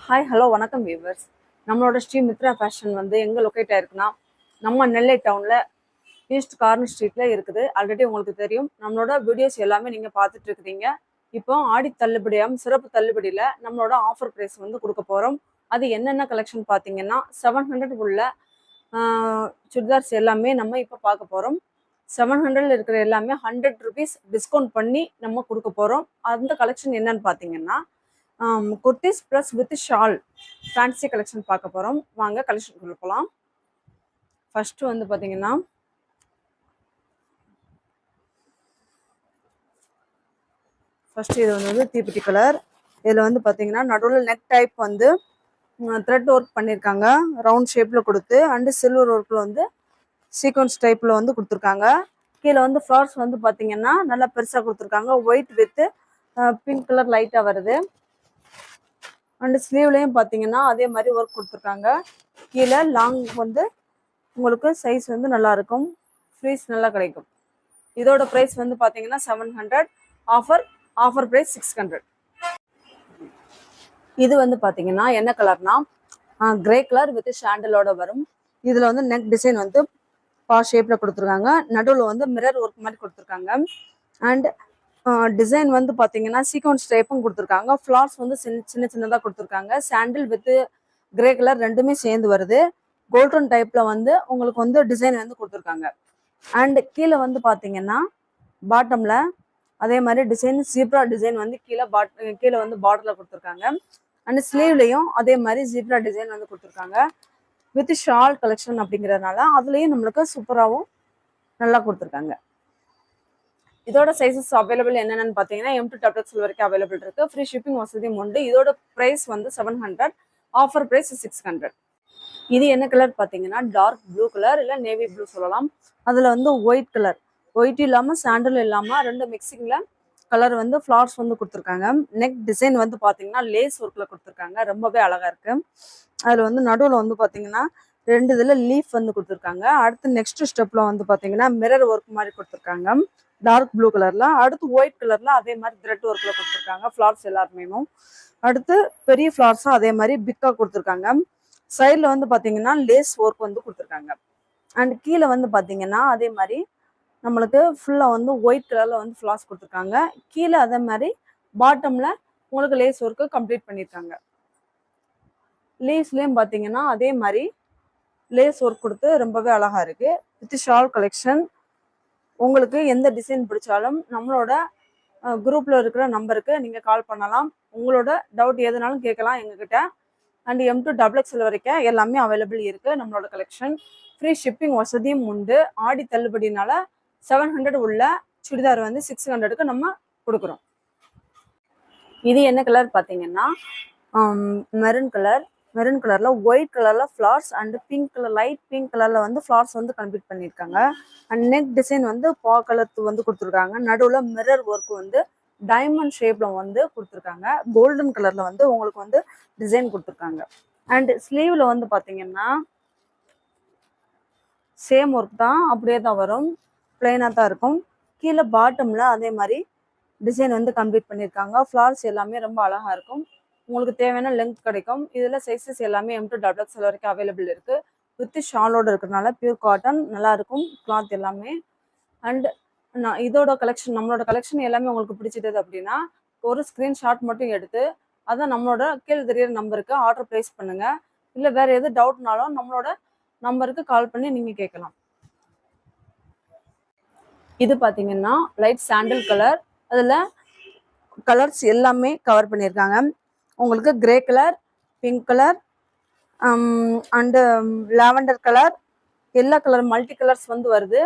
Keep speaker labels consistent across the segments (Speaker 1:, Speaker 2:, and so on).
Speaker 1: Hi hello வணக்கம் viewers. நம்மளோட Sri Mitra fashion வந்து எங்கே லொக்கேட் ஆயிருக்குன்னா நம்ம நெல்லை டவுனில் ஈஸ்ட் கார்னர் ஸ்ட்ரீட்டில் இருக்குது. ஆல்ரெடி உங்களுக்கு தெரியும். நம்மளோட வீடியோஸ் எல்லாமே நீங்கள் பார்த்துட்டு இருக்கிறீங்க. இப்போ ஆடி தள்ளுபடியாகவும் சிறப்பு தள்ளுபடியில் நம்மளோட ஆஃபர் ப்ரைஸ் வந்து கொடுக்க போகிறோம். அது என்னென்ன கலெக்ஷன் பார்த்தீங்கன்னா 700 உள்ள சுடிதார்ஸ் எல்லாமே நம்ம இப்போ பார்க்க போகிறோம். 700 இருக்கிற எல்லாமே 100 ருபீஸ் டிஸ்கவுண்ட் பண்ணி நம்ம கொடுக்க போகிறோம். அந்த கலெக்ஷன் என்னன்னு பார்த்தீங்கன்னா kurtis plus with shawl fancy collection பார்க்க போகிறோம். வாங்க கலெக்ஷன் போகலாம். ஃபஸ்ட்டு வந்து பார்த்தீங்கன்னா இது வந்து தீப்பெட்டி கலர். இதில் வந்து பார்த்தீங்கன்னா நடுவில் நெக் டைப் வந்து த்ரெட் ஒர்க் பண்ணியிருக்காங்க ரவுண்ட் ஷேப்பில் கொடுத்து, அண்டு சில்வர் ஒர்க்கில் வந்து சீக்வன்ஸ் டைப்பில் வந்து கொடுத்துருக்காங்க. கீழே வந்து ஃப்ளார்ஸ் வந்து பார்த்தீங்கன்னா நல்லா பெருசாக கொடுத்துருக்காங்க. ஒயிட் வித்து பிங்க் கலர் லைட்டாக வருது. அண்டு ஸ்லீவ்லேயும் பார்த்தீங்கன்னா அதே மாதிரி ஒர்க் கொடுத்துருக்காங்க. கீழே லாங் வந்து உங்களுக்கு சைஸ் வந்து நல்லாயிருக்கும், ஃப்ரீஸ் நல்லா கிடைக்கும். இதோட ப்ரைஸ் வந்து பார்த்தீங்கன்னா 700. Offer price 600. இது வந்து பார்த்தீங்கன்னா என்ன கலர்னா கிரே கலர் வித் ஷாண்டலோட வரும். இதில் வந்து நெக் டிசைன் வந்து ஷேப்பில் கொடுத்துருக்காங்க. நடுவில் வந்து மிரர் ஒர்க் மாதிரி கொடுத்துருக்காங்க. அண்ட் டிசைன் வந்து பார்த்தீங்கன்னா சீக்வன்ஸ் டைப்பும் கொடுத்துருக்காங்க. ஃப்ளார்ஸ் வந்து சின்ன சின்னதாக கொடுத்துருக்காங்க. சாண்டில் வித் கிரே கலர் ரெண்டுமே சேர்ந்து வருது. கோல்டன் டைப்பில் வந்து உங்களுக்கு வந்து டிசைன் வந்து கொடுத்துருக்காங்க. அண்ட் கீழே வந்து பார்த்தீங்கன்னா பாட்டமில் அதே மாதிரி டிசைன் ஜீப்ரா டிசைன் வந்து கீழே வந்து பார்டரில் கொடுத்துருக்காங்க. அண்ட் ஸ்லீவ்லேயும் அதே மாதிரி ஜீப்ரா டிசைன் வந்து கொடுத்துருக்காங்க. வித் ஷால் கலெக்ஷன் அப்படிங்கிறதுனால அதுலேயும் நம்மளுக்கு சூப்பராகவும் நல்லா கொடுத்துருக்காங்க. இதோட சைஸஸ் அவைலபிள் என்னென்னு பார்த்தீங்கன்னா M2XL வரைக்கும் அவைலபிள் இருக்குது. ஃப்ரீ ஷிப்பிங் வசதியும் உண்டு. இதோட ப்ரைஸ் வந்து 700. Offer price 600. இது என்ன கலர் பார்த்தீங்கன்னா டார்க் ப்ளூ கலர் இல்லை நேவி ப்ளூ சொல்லலாம். அதில் வந்து ஒயிட் கலர், ஒயிட் இல்லாமல் சாண்டல் இல்லாமல் ரெண்டு மிக்சிங்கில் கலர் வந்து ஃப்ளார்ஸ் வந்து கொடுத்துருக்காங்க. நெக் டிசைன் வந்து பார்த்தீங்கன்னா லேஸ் ஒர்க்கில் கொடுத்துருக்காங்க. ரொம்பவே அழகாக இருக்குது. அதில் வந்து நடுவில் வந்து பார்த்தீங்கன்னா 2 இதில் லீஃப் வந்து கொடுத்துருக்காங்க. அடுத்து நெக்ஸ்ட் ஸ்டெப்பில் வந்து பார்த்தீங்கன்னா மிரர் ஒர்க் மாதிரி கொடுத்துருக்காங்க டார்க் ப்ளூ கலரில். அடுத்து ஒயிட் கலரில் அதே மாதிரி த்ரெட் ஒர்க்கில் கொடுத்துருக்காங்க ஃப்ளார்ஸ் எல்லாருமே. அடுத்து பெரிய ஃப்ளார்ஸும் அதே மாதிரி பிக்காக கொடுத்துருக்காங்க. சைடில் வந்து பார்த்தீங்கன்னா லேஸ் ஒர்க் வந்து கொடுத்துருக்காங்க. அண்ட் கீழே வந்து பார்த்தீங்கன்னா அதே மாதிரி நம்மளுக்கு ஃபுல்லாக வந்து ஒயிட் கலரில் வந்து ஃப்ளார்ஸ் கொடுத்துருக்காங்க. கீழே அதே மாதிரி பாட்டமில் உங்களுக்கு லேஸ் ஒர்க்கு கம்ப்ளீட் பண்ணியிருக்காங்க. லீவ்ஸ்லேயும் பார்த்தீங்கன்னா அதே மாதிரி லேஸ் ஒர்க் கொடுத்து ரொம்பவே அழகாக இருக்குது. With shawl collection. உங்களுக்கு எந்த டிசைன் பிடிச்சாலும் நம்மளோட குரூப்பில் இருக்கிற நம்பருக்கு நீங்கள் கால் பண்ணலாம். உங்களோட டவுட் எதுனாலும் கேட்கலாம் எங்ககிட்ட. அண்ட் M2XL வரைக்கும் எல்லாமே அவைலபிள் இருக்குது நம்மளோட கலெக்ஷன். ஃப்ரீ ஷிப்பிங் வசதியும் உண்டு. ஆடி தள்ளுபடினால 700 உள்ள சுடிதார் வந்து 600க்கு நம்ம கொடுக்குறோம். இது என்ன கலர் பார்த்தீங்கன்னா மெரூன் கலரில் ஒயிட் கலரில் flowers and pink colour, light pink கலரில் வந்து ஃப்ளார்ஸ் வந்து கம்ப்ளீட் பண்ணியிருக்காங்க. அண்ட் நெக் டிசைன் வந்து கலர் வந்து கொடுத்துருக்காங்க. நடுவில் மிரர் ஒர்க் வந்து டைமண்ட் ஷேப்பில் வந்து கொடுத்துருக்காங்க. கோல்டன் கலரில் வந்து உங்களுக்கு வந்து டிசைன் கொடுத்துருக்காங்க. அண்ட் ஸ்லீவில் வந்து பார்த்தீங்கன்னா சேம் ஒர்க் தான், அப்படியே தான் வரும், பிளெயினாக தான் இருக்கும். கீழே பாட்டமில் அதே மாதிரி டிசைன் வந்து கம்ப்ளீட் பண்ணியிருக்காங்க. ஃப்ளார்ஸ் எல்லாமே ரொம்ப அழகாக இருக்கும். உங்களுக்கு தேவையான லென்த் கிடைக்கும். இதில் சைஸஸ் எல்லாமே M2XL வரைக்கும் அவைலபிள் இருக்குது. வித் ஷாலோடு இருக்கிறதுனால பியூர் காட்டன் நல்லாயிருக்கும் கிளாத் எல்லாமே. அண்ட் இதோட கலெக்ஷன், நம்மளோட கலெக்ஷன் எல்லாமே உங்களுக்கு பிடிச்சிட்டது அப்படின்னா ஒரு ஸ்க்ரீன்ஷாட் மட்டும் எடுத்து அதை நம்மளோட கீழே தெரியிற நம்பருக்கு ஆர்டர் ப்ளேஸ் பண்ணுங்கள். இல்லை வேறு எது டவுட்னாலும் நம்மளோட நம்பருக்கு கால் பண்ணி நீங்கள் கேட்கலாம். இது பார்த்தீங்கன்னா லைட் சாண்டல் கலர். அதில் கலர்ஸ் எல்லாமே கவர் பண்ணியிருக்காங்க. உங்களுக்கு grey colour, pink colour and lavender colour, எல்லா கலர் மல்டி கலர்ஸ் வந்து வருது.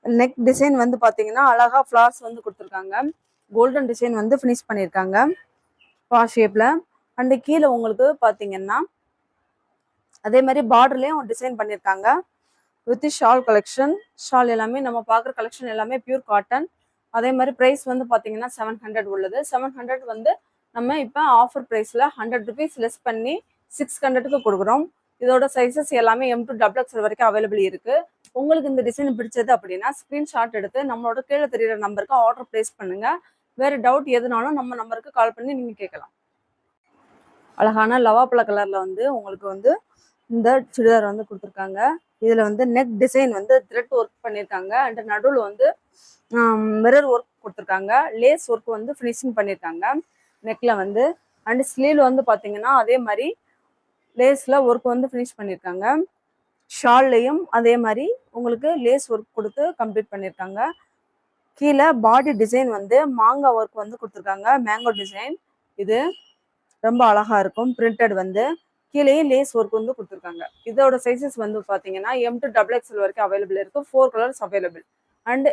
Speaker 1: நெக் டிசைன் வந்து பார்த்தீங்கன்னா அழகாக ஃப்ளார்ஸ் வந்து கொடுத்துருக்காங்க. கோல்டன் டிசைன் வந்து ஃபினிஷ் பண்ணியிருக்காங்க ஷேப்பில். அண்டு கீழே உங்களுக்கு பார்த்தீங்கன்னா அதே மாதிரி பார்டர்லேயும் டிசைன் பண்ணியிருக்காங்க. With shawl collection. ஷால் எல்லாமே நம்ம பார்க்குற கலெக்ஷன் எல்லாமே பியூர் காட்டன். அதே மாதிரி ப்ரைஸ் வந்து பார்த்தீங்கன்னா 700 உள்ளது. 700 வந்து நம்ம இப்போ ஆஃபர் ப்ரைஸில் 100 ருபீஸ் லெஸ் பண்ணி 600க்கு கொடுக்குறோம். இதோட சைஸஸ் எல்லாமே M2XL வரைக்கும் அவைலபிள் இருக்குது. உங்களுக்கு இந்த டிசைன் பிடிச்சது அப்படின்னா ஸ்க்ரீன்ஷாட் எடுத்து நம்மளோட கீழே தெரியிற நம்பருக்கு ஆர்டர் ப்ளேஸ் பண்ணுங்கள். வேறு டவுட் எதுனாலும் நம்ம நம்பருக்கு கால் பண்ணி நீங்கள் கேட்கலாம். அழகான லவாப்பழ கலர்ல வந்து உங்களுக்கு வந்து இந்த சுடிதார் வந்து கொடுத்துருக்காங்க. இதுல வந்து நெக் டிசைன் வந்து த்ரெட் ஒர்க் பண்ணியிருக்காங்க. அண்ட் நடுவில் வந்து மிரர் ஒர்க் கொடுத்துருக்காங்க. லேஸ் ஒர்க் வந்து ஃபினிஷிங் பண்ணியிருக்காங்க நெக்ல வந்து. அண்ட் ஸ்லீவ்ல வந்து பார்த்தீங்கன்னா அதே மாதிரி லேஸ்ல ஒர்க் வந்து ஃபினிஷ் பண்ணியிருக்காங்க. ஷால்லையும் அதே மாதிரி உங்களுக்கு லேஸ் ஒர்க் கொடுத்து கம்ப்ளீட் பண்ணியிருக்காங்க. கீழே பாடி டிசைன் வந்து மாங்காய் ஒர்க் வந்து கொடுத்துருக்காங்க. மேங்கோ டிசைன் இது ரொம்ப அழகா இருக்கும். பிரிண்டட் வந்து கீழேயே லேஸ் ஒர்க் வந்து கொடுத்துருக்காங்க. இதோட சைஸஸ் வந்து பார்த்தீங்கன்னா M to XXL வரைக்கும் அவைலபிள் இருக்கு. 4 கலர்ஸ் அவைலபிள். அண்ட்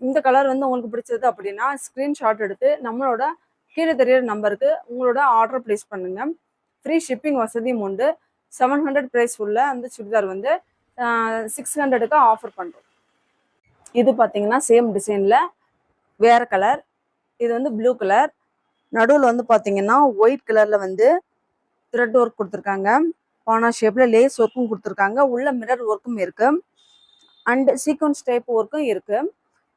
Speaker 1: இந்த கலர் வந்து உங்களுக்கு பிடிச்சது அப்படின்னா ஸ்க்ரீன்ஷாட் எடுத்து நம்மளோட கீழே தெரியிற நம்பருக்கு உங்களோட ஆர்டர் பிளேஸ் பண்ணுங்க. ஃப்ரீ ஷிப்பிங் வசதியும் உண்டு. 700 ப்ரைஸ் உள்ள அந்த சுடிதார் வந்து 600க்கு ஆஃபர் பண்ணுறோம். இது பார்த்தீங்கன்னா சேம் டிசைனில் வேறு கலர். இது வந்து ப்ளூ கலர். நடுவில் வந்து பார்த்தீங்கன்னா ஒயிட் கலரில் வந்து த்ரெட் ஒர்க் கொடுத்துருக்காங்க. பானா ஷேப்பில் லேஸ் ஒர்க்கும் கொடுத்துருக்காங்க. உள்ள மிரர் ஒர்க்கும் இருக்குது. அண்ட் சீக்வன்ஸ் டைப் ஒர்க்கும் இருக்குது.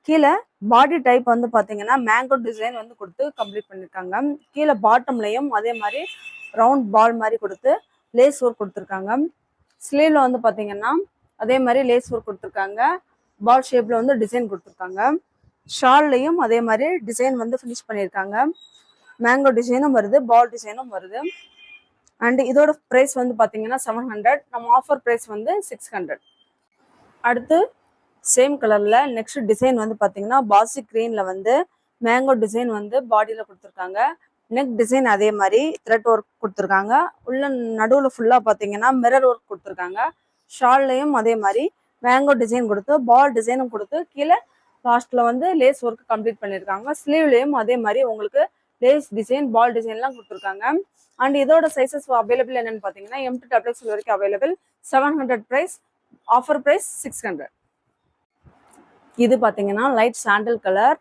Speaker 1: கீழே பாடி டைப் வந்து பார்த்தீங்கன்னா மேங்கோ டிசைன் வந்து கொடுத்து கம்ப்ளீட் பண்ணியிருக்காங்க. கீழே பாட்டம்லையும் அதே மாதிரி ரவுண்ட் பால் மாதிரி கொடுத்து லேஸ் ஒர்க் கொடுத்துருக்காங்க. ஸ்லீவ்ல வந்து பார்த்தீங்கன்னா அதே மாதிரி லேஸ் ஒர்க் கொடுத்துருக்காங்க. பால் ஷேப்பில் வந்து டிசைன் கொடுத்துருக்காங்க. ஷால்லையும் அதே மாதிரி டிசைன் வந்து ஃபினிஷ் பண்ணியிருக்காங்க. மேங்கோ டிசைனும் வருது, பால் டிசைனும் வருது. அண்ட் இதோட ப்ரைஸ் வந்து பார்த்தீங்கன்னா 700. நம்ம ஆஃபர் ப்ரைஸ் வந்து 600. அடுத்து சேம் கலரில் நெக்ஸ்ட் டிசைன் வந்து பார்த்தீங்கன்னா பாசி க்ரீனில் வந்து மேங்கோ டிசைன் வந்து பாடியில் கொடுத்துருக்காங்க. நெக் டிசைன் அதே மாதிரி த்ரெட் ஒர்க் கொடுத்துருக்காங்க. உள்ள நடுவில் ஃபுல்லாக பார்த்தீங்கன்னா மிரர் ஒர்க் கொடுத்துருக்காங்க. ஷால்லையும் அதே மாதிரி மேங்கோ டிசைன் கொடுத்து பால் டிசைனும் கொடுத்து கீழே லாஸ்ட்டில் வந்து லேஸ் ஒர்க் கம்ப்ளீட் பண்ணியிருக்காங்க. ஸ்லீவ்லேயும் அதே மாதிரி உங்களுக்கு லேஸ் டிசைன் பால் டிசைன்லாம் கொடுத்துருக்காங்க. அண்ட் இதோட சைஸஸ் அவைலபிள் என்னன்னு பார்த்தீங்கன்னா M to XXL வரைக்கும் அவைலபிள். 700 price, offer price 600. இது பார்த்தீங்கன்னா light sandal colour.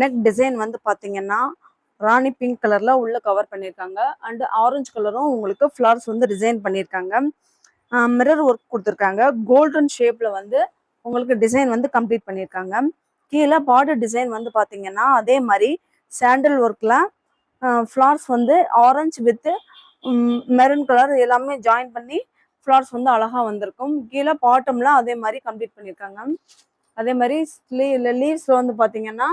Speaker 1: Neck design வந்து பார்த்தீங்கன்னா ராணி பிங்க் கலர்ல உள்ள கவர் பண்ணியிருக்காங்க. அண்ட் ஆரஞ்சு கலரும் உங்களுக்கு ஃப்ளவர்ஸ் வந்து டிசைன் பண்ணியிருக்காங்க. மிரர் ஒர்க் கொடுத்துருக்காங்க. கோல்டன் ஷேப்ல வந்து உங்களுக்கு டிசைன் வந்து கம்ப்ளீட் பண்ணியிருக்காங்க. கீழே பார்டர் டிசைன் வந்து பார்த்தீங்கன்னா அதே மாதிரி சாண்டல் ஒர்க்ல ஃப்ளவர்ஸ் வந்து ஆரஞ்சு வித் மெரூன் கலர் எல்லாமே ஜாயின் பண்ணி ஃப்ளவர்ஸ் வந்து அழகா வந்திருக்கும். கீழே பாட்டம்ல அதே மாதிரி கம்ப்ளீட் பண்ணியிருக்காங்க. அதே மாதிரி லீவ்ஸ்ல வந்து பார்த்தீங்கன்னா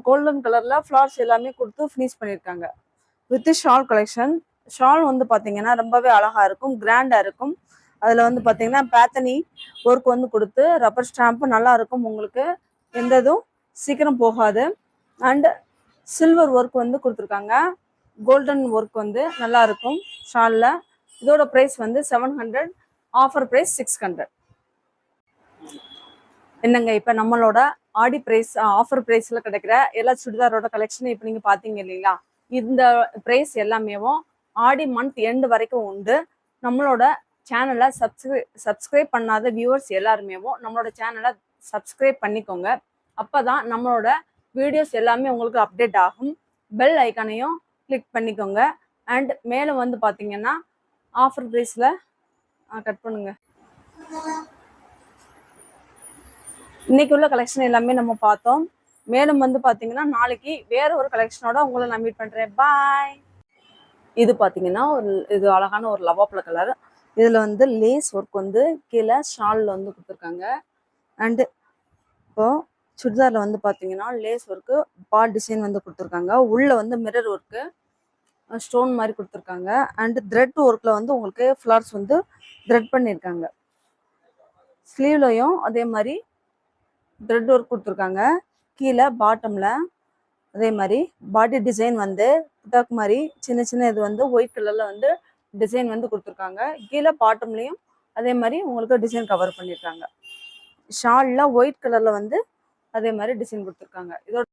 Speaker 1: கோல்டன் கலர்ல ஃப்ளவர்ஸ் எல்லாமே கொடுத்து ஃபினிஷ் பண்ணியிருக்காங்க. With shawl collection. ஷால் வந்து பார்த்தீங்கன்னா ரொம்பவே அழகா இருக்கும், கிராண்டா இருக்கும். அதில் வந்து பார்த்தீங்கன்னா பேத்தனி ஒர்க் வந்து கொடுத்து ரப்பர் ஸ்டாம்பு நல்லா இருக்கும். உங்களுக்கு எந்த இதுவும் சீக்கிரம் போகாது. அண்ட் சில்வர் ஒர்க் வந்து கொடுத்துருக்காங்க. கோல்டன் ஒர்க் வந்து நல்லா இருக்கும் ஷாலில். இதோட ப்ரைஸ் வந்து 700, ஆஃபர் ப்ரைஸ் 600. என்னங்க இப்போ நம்மளோட ஆடி ப்ரைஸ் ஆஃபர் ப்ரைஸில் கிடைக்கிற எல்லா சுடிதாரோட கலெக்ஷனும் இப்போ நீங்கள் பார்த்தீங்க இல்லைங்களா? இந்த ப்ரைஸ் எல்லாமேவும் ஆடி மந்த் எண்டு வரைக்கும் உண்டு. நம்மளோட சேனலை சப்ஸ்கிரைப் பண்ணாத வியூவர்ஸ் எல்லாருமேவும் நம்மளோட சேனலை சப்ஸ்கிரைப் பண்ணிக்கோங்க. அப்போ தான் நம்மளோட வீடியோஸ் எல்லாமே உங்களுக்கு அப்டேட் ஆகும். பெல் ஐக்கானையும் கிளிக் பண்ணிக்கோங்க. அண்ட் மேலே வந்து பார்த்தீங்கன்னா ஆஃபர் ப்ரைஸில் கட் பண்ணுங்க. இன்னைக்கு உள்ள கலெக்ஷன் எல்லாமே நம்ம பார்த்தோம். மேலும் வந்து பார்த்தீங்கன்னா நாளைக்கு வேற ஒரு கலெக்ஷனோட உங்களை நான் மீட் பண்ணுறேன். பாய். இது பார்த்தீங்கன்னா இது அழகான ஒரு லவாப்பழ கலர். இதில் வந்து லேஸ் ஒர்க் வந்து கீழே ஷாலில் வந்து கொடுத்துருக்காங்க. அண்டு இப்போ சுடிதாரில் வந்து பார்த்தீங்கன்னா லேஸ் ஒர்க்கு பால் டிசைன் வந்து கொடுத்துருக்காங்க. உள்ளே வந்து மிரர் ஒர்க்கு ஸ்டோன் மாதிரி கொடுத்துருக்காங்க. அண்டு த்ரெட் ஒர்க்கில் வந்து உங்களுக்கு ஃப்ளவர்ஸ் வந்து த்ரெட் பண்ணியிருக்காங்க. ஸ்லீவ்லையும் அதே மாதிரி த்ரெட் ஒர்க் கொடுத்துருக்காங்க. கீழே பாட்டமில் அதே மாதிரி பாடி டிசைன் வந்து புட்டாக் மாதிரி சின்ன சின்ன இது வந்து ஒயிட் கலரில் வந்து டிசைன் வந்து கொடுத்துருக்காங்க. கீழே பாட்டம்லேயும் அதே மாதிரி உங்களுக்கு டிசைன் கவர் பண்ணியிருக்காங்க. ஷாலில் ஒயிட் கலரில் வந்து அதே மாதிரி டிசைன் கொடுத்துருக்காங்க. இதோட